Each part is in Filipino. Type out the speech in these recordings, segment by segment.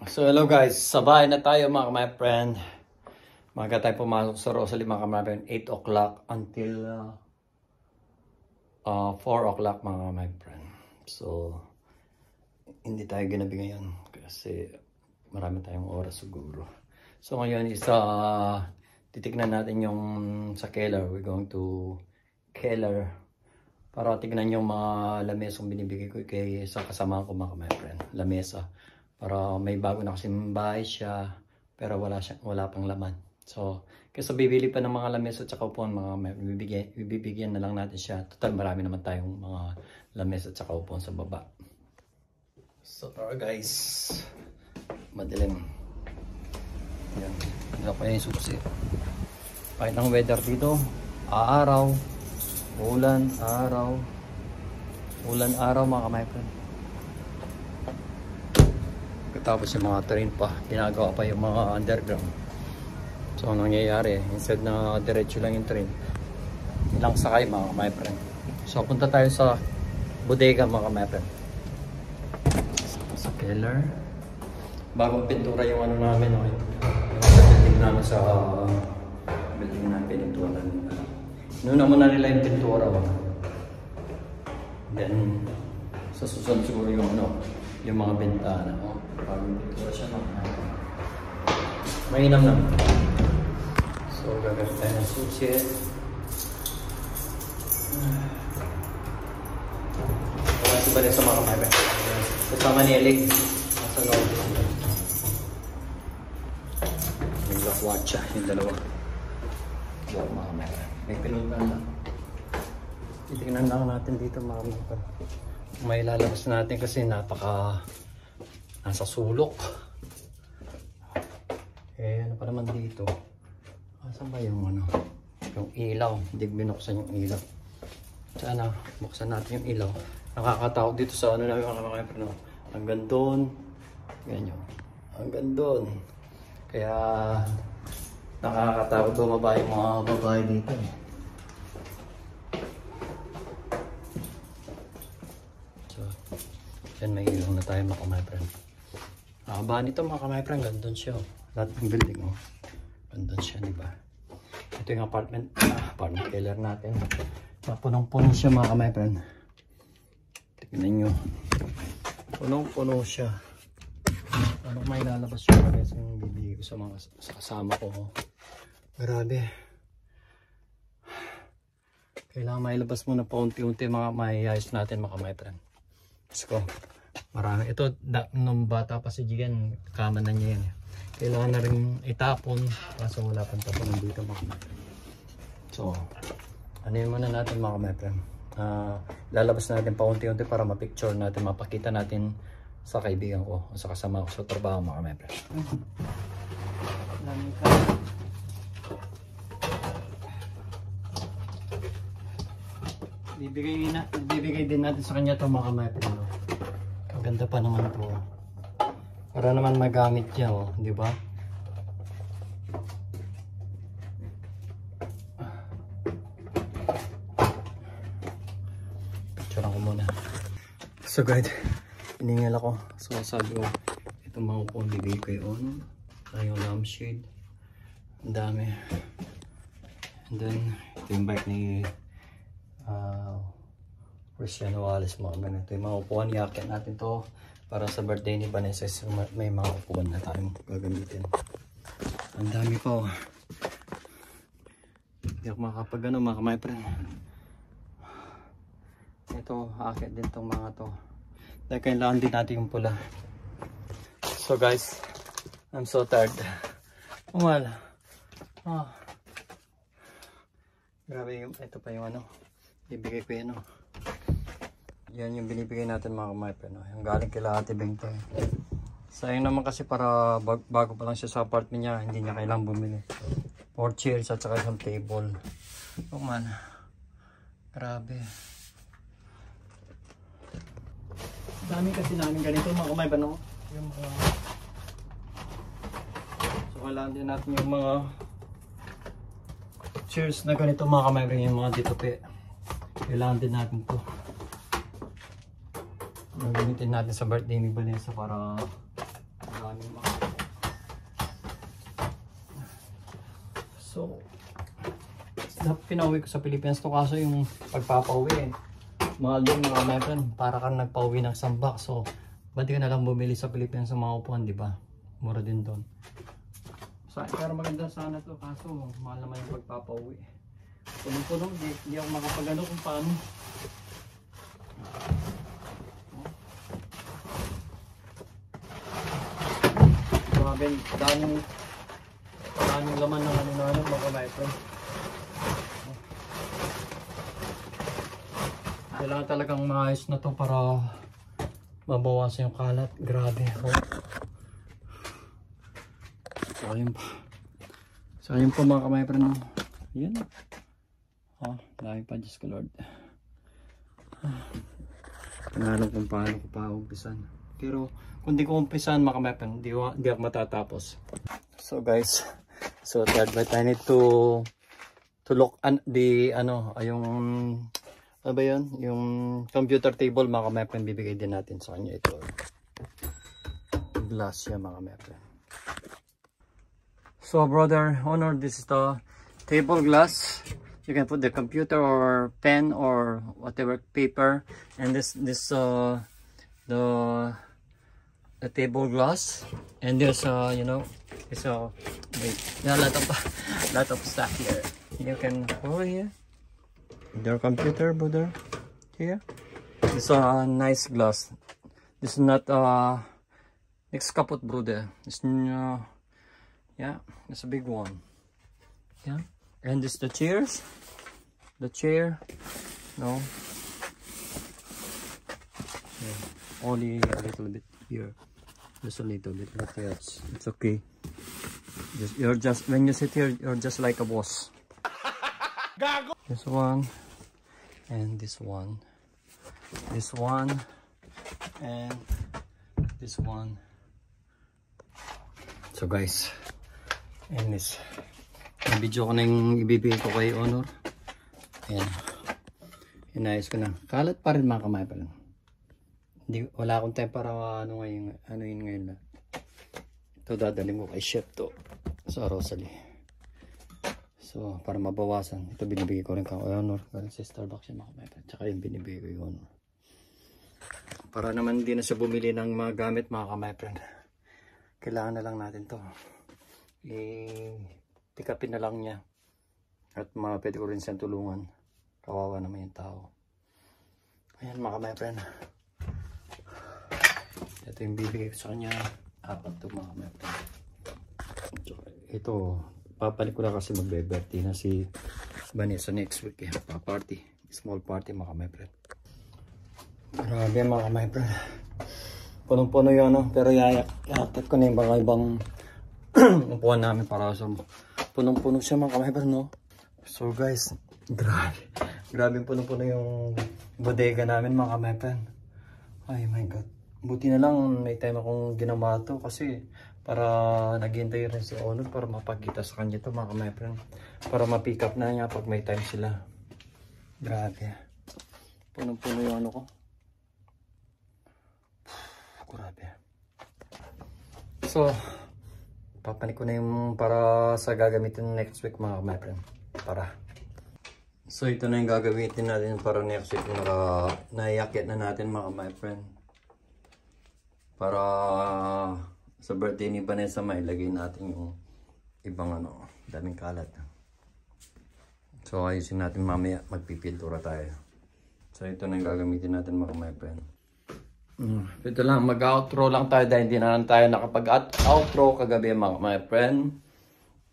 So hello guys, sa bahay na tayo mga my friend. Maga tayo pumasok sa Rosalie mga my friend, 8 o'clock until 4 o'clock mga my friend. So hindi tayo ginabi ngayon kasi marami tayong oras siguro. So ngayon titignan natin yung sa Keller. We're going to Keller para tignan yung mga lamesang binibigay ko sa kasama ko mga my friend. Lamesa. Para may bago na kasing bahay siya, pero wala pang laman. So, kasi bibili pa ng mga lamesa at saka upuan, bibigyan na lang natin siya. Total, marami naman tayong mga lamesa at saka upuan sa baba. So, tara guys. Madilim. Yan. Wala pa yung susi. Kahit ang weather dito, araw, ulan, araw, mga my friend. Tapos yung mga train pa, ginagawa pa yung mga underground. So anong nangyayari, instead na diretso lang yung train, ilang sakay mga my friend. So punta tayo sa bodega mga my friend. Sa Keller. Bagong pintura yung ano namin, okay? Yung building namin sa building namin pintura nila. Nuna muna nila yung pintura. Then sa susunod siguro yung yung mga bintana. Bagong pintura siya mainam lang. So gagamit tayo ng susi. Wala si Vanessa mga kamay. Kasama ni Elig. Nasa loob. Yung lakwatsa, yung dalawa. Wow mga kamay. May pinuntan lang. Titignan lang natin dito mga kamay. May lalabas natin kasi nasa sulok. Ano pa naman dito? Asan ba yung yung ilaw? Hindi binuksan yung ilaw. Sana buksan natin yung ilaw. Nakakatakot dito sa na yung mga pero hanggang doon. Ganyan. Hanggang doon. Kaya nakakatakot bumaba yung mga babae dito. Yan, may ilaw na tayo mga my friend. Haba nito mga my friend, gandun siya. Lahat ng building, gandun siya, diba? Ito yung apartment Keller natin. Punong-puno siya mga my friend. Tignan nyo. Punong-puno siya. Ano may lalabas siya kasi yung bibigay ko sa kasama ko. Grabe. Kailangan may labas muna pa unti-unti mga mayayos natin mga my friend. Let's go. Marami. Ito, nung bata pa si Jigan, kama na niya yan. Kailangan na rin itapon. Kaso wala pang tapon dito mga kapatid. So, ano yun muna natin mga kapatid. Lalabas natin pa unti-unti para mapicture natin, mapakita natin sa kaibigan ko, sa kasama ko sa trabaho mga kapatid. Bibigay din natin sa kanya itong mga kapatid. Ganda pa naman po. Para naman magamit niya, di ba? Picturean ko muna. So guys, iningal ako. So sabi ko, itong mga upon bibigay ko yun. Yung lampshade. Ang dami. And then, ito yung bike ni Cristiano Wallace mga ganito. Ito yung mga upuan, iakyat natin to para sa birthday ni Vanessa. May mga upuan na tayong gagamitin. Ang dami pa hindi ako makakapag mga my friend. Ito, aakyat din tong mga to. Dahil kailangan din natin yung pula. So guys, I'm so tired. Umala. Grabe yung, ito pa yung ibigay ko yan Yan yung binibigay natin mga kamay. Yung galing kila Ate Bengte. Sayang naman kasi para bago pa lang siya sa apartment niya, hindi niya kailangang bumili. 4 chairs at saka isang table. Oh man. Grabe. Dami kasi namin ganito mga kamay. Yung mga... So kailangan din natin yung mga chairs na ganito mga kamay. Yung mga dito pe. Kailangan din natin to. Gagamitin natin sa birthday ni Vanessa para maraming So, pinauwi ko sa Philippines to, kaso yung pagpapauwi mahal din mga my friend, para kang nagpauwi ng sambak. So, ba't ka na lang bumili sa Philippines ng mga upuan, di ba? Mura din doon. So, pero maganda sana to, kaso mahal naman yung pagpapauwi. Punong-punong, di ako makapagano kung paano. Grabe, daming laman ng ano mga my friend. Kailangan talagang maayos na to para mabawasan yung kalat. Grabe. So ayun po mga kamay friend. Yan. Dahil pa, Diyos ko Lord. Pangalan kung paano ko pa umpisan. Pero kung di ko umpisan mga kamay friend, di ako matatapos. So guys, so third bite I need to look the yung ano ba yun? Yung computer table mga kamay, bibigay din natin sa kanya ito. Glass yan mga kamay. So brother Honor, this is the table glass. You can put the computer or pen or whatever paper, and this the table glass, and there's you know, it's wait, there are a lot of stuff here. You can over here. Their computer, brother, here. This is a nice glass. This is not next kaput, brother. This yeah, it's a big one. Yeah, and this the chairs. The chair, no. Yeah. Only a little bit here, just a little bit, but yeah, it's okay. You're just when you sit here, you're just like a boss. This one. And this one, and this one. So guys, and this video ko na yung ibibigay ko kay Honor. Ayan, inayos ko na. Kalat pa rin mga kamay pa lang. Wala akong time para ano yun ngayon. Ito dadaling ko kay chef to sa Rosalie. So, para mabawasan, ito binibigay ko rin kay Honor. Galing sa Starbucks yung mga kamay. Tsaka yung binibigay ko yung Honor. Para naman hindi na siya bumili ng mga gamit mga kamay friend. Kailangan na lang natin to. Pick upin na lang niya. At pwede ko rin siyang tulungan. Kawawa naman yung tao. Ayan mga kamay friend. Ito yung bibigay ko sa kanya. 4 to mga kamay friend. Ito. Papalit ko na kasi magbe-birthday na si Vanessa next week. Pa-party. Small party mga kamay friend. Grabe mga kamay friend. Punong-puno yun pero iaakit ko na yung mga ibang upuan namin para sa punong-puno siya mga kamay friend, no? So guys, grabe punong-puno yung bodega namin mga kamay friend. Ay my god. Buti na lang may time akong ginawa to kasi para naghihintay rin si Honor para mapagkita sa kanya ito mga kamay friend. Para ma-pick up na niya pag may time sila. Grabe. Punong-puno yung ano ko. Grabe. So, papanik ko na yung para sa gagamitin next week mga kamay friend. So, ito na yung gagamitin natin para next week na naiakit na natin mga kamay friend. Para sa birthday ni Vanessa, mailagay natin yung ibang daming kalat. So ayusin natin mamaya, magpipintura tayo. So ito na yung gagamitin natin mga my friend. Ito lang, mag-outro lang tayo dahil hindi na lang tayo nakapag-outro kagabi mga my friend.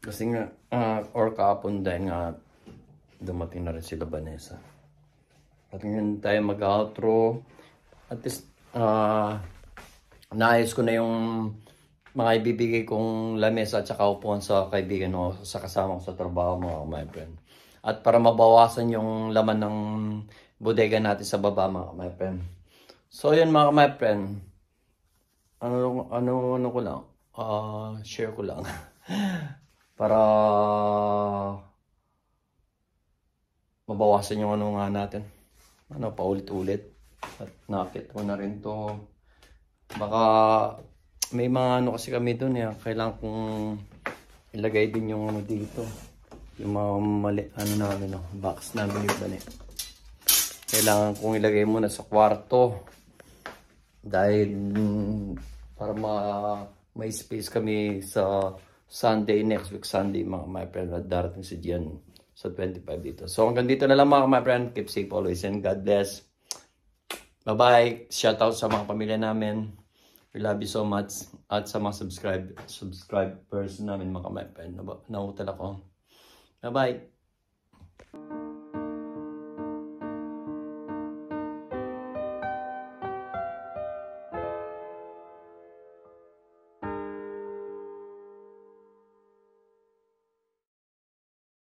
Kasi nga, or kahapon dahil nga dumating na rin sila Vanessa. At ngayon tayo mag-outro. At least, naayos ko na yung mga ibibigay kong lamesa at saka upuan sa kaibigan o sa kasama ko sa trabaho mga my friend. At para mabawasan yung laman ng bodega natin sa baba mga my friend. So yun mga my friend. Ano ko lang. Share ko lang. Para mabawasan yung ano nga natin. Paulit-ulit. At nakit ko na rin to. Baka may mga kasi kami doon kailangan kong ilagay din yung dito. yung mga mali, ano namin, no, box namin yung bani. Kailangan kong ilagay muna sa kwarto. Dahil para may space kami sa Sunday, next week Sunday, mga my friend, at darating si Gian sa 25 dito. So hanggang dito na lang mga my friend. Keep safe always and God bless. Bye-bye. Shout out sa mga pamilya namin. We love you so much. At sa mga subscribers namin mga my friend. Nautal ako. Bye-bye.